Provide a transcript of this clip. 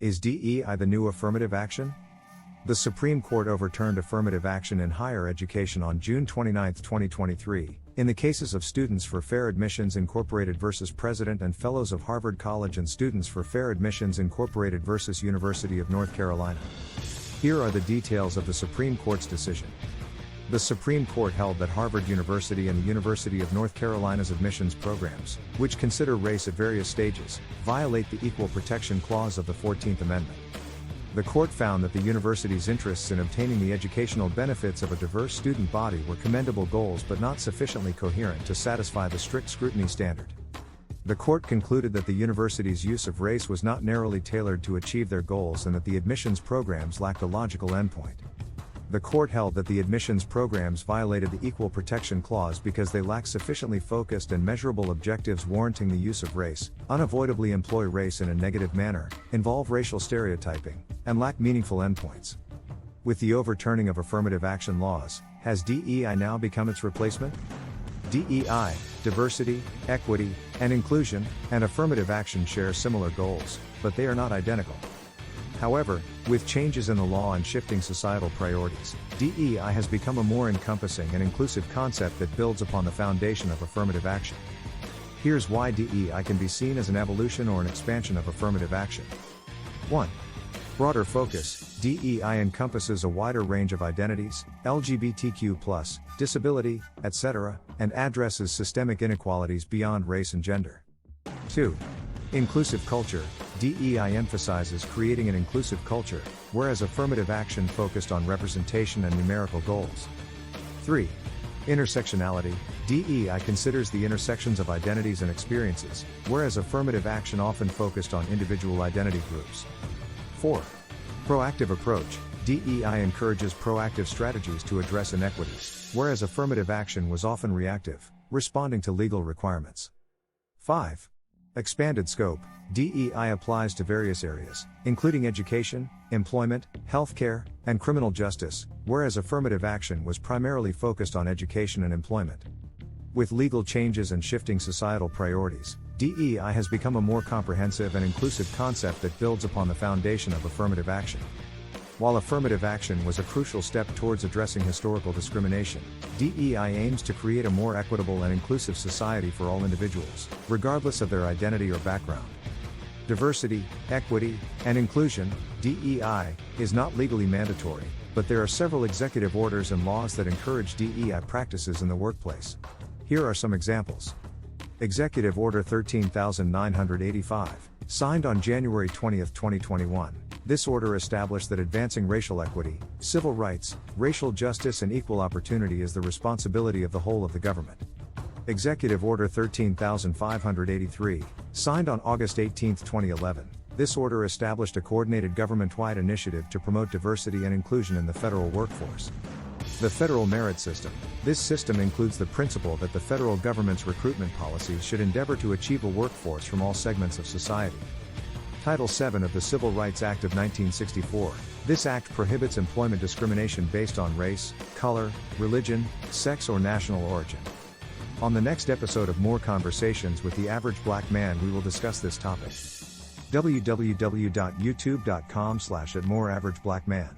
Is DEI the new affirmative action? The Supreme Court overturned affirmative action in higher education on June 29, 2023, in the cases of Students for Fair Admissions Incorporated versus President and Fellows of Harvard College and Students for Fair Admissions Incorporated versus University of North Carolina. Here are the details of the Supreme Court's decision. The Supreme Court held that Harvard University and the University of North Carolina's admissions programs, which consider race at various stages, violate the Equal Protection Clause of the 14th Amendment. The court found that the university's interests in obtaining the educational benefits of a diverse student body were commendable goals but not sufficiently coherent to satisfy the strict scrutiny standard. The court concluded that the university's use of race was not narrowly tailored to achieve their goals and that the admissions programs lacked a logical endpoint. The court held that the admissions programs violated the Equal Protection Clause because they lack sufficiently focused and measurable objectives warranting the use of race, unavoidably employ race in a negative manner, involve racial stereotyping, and lack meaningful endpoints. With the overturning of affirmative action laws, has DEI now become its replacement? DEI, diversity, equity, and inclusion, and affirmative action share similar goals, but they are not identical. However, with changes in the law and shifting societal priorities, DEI has become a more encompassing and inclusive concept that builds upon the foundation of affirmative action. Here's why DEI can be seen as an evolution or an expansion of affirmative action. 1. Broader focus. DEI encompasses a wider range of identities, LGBTQ+, disability, etc., and addresses systemic inequalities beyond race and gender. 2. Inclusive culture. DEI emphasizes creating an inclusive culture, whereas affirmative action focused on representation and numerical goals. 3. Intersectionality. DEI considers the intersections of identities and experiences, whereas affirmative action often focused on individual identity groups. 4. Proactive approach. DEI encourages proactive strategies to address inequities, whereas affirmative action was often reactive, responding to legal requirements. 5. Expanded scope. DEI applies to various areas, including education, employment, healthcare, and criminal justice, whereas affirmative action was primarily focused on education and employment. With legal changes and shifting societal priorities, DEI has become a more comprehensive and inclusive concept that builds upon the foundation of affirmative action. While affirmative action was a crucial step towards addressing historical discrimination, DEI aims to create a more equitable and inclusive society for all individuals, regardless of their identity or background. Diversity, equity, and inclusion. DEI is not legally mandatory, but there are several executive orders and laws that encourage DEI practices in the workplace. Here are some examples. Executive Order 13985, signed on January 20, 2021. This order established that advancing racial equity, civil rights, racial justice and equal opportunity is the responsibility of the whole of the government. Executive Order 13583, signed on August 18, 2011. This order established a coordinated government-wide initiative to promote diversity and inclusion in the federal workforce. The Federal Merit System. This system includes the principle that the federal government's recruitment policies should endeavor to achieve a workforce from all segments of society. Title VII of the Civil Rights Act of 1964. This act prohibits employment discrimination based on race, color, religion, sex or national origin. On the next episode of More Conversations with the Average Black Man, we will discuss this topic. www.youtube.com/@moreaverageblackman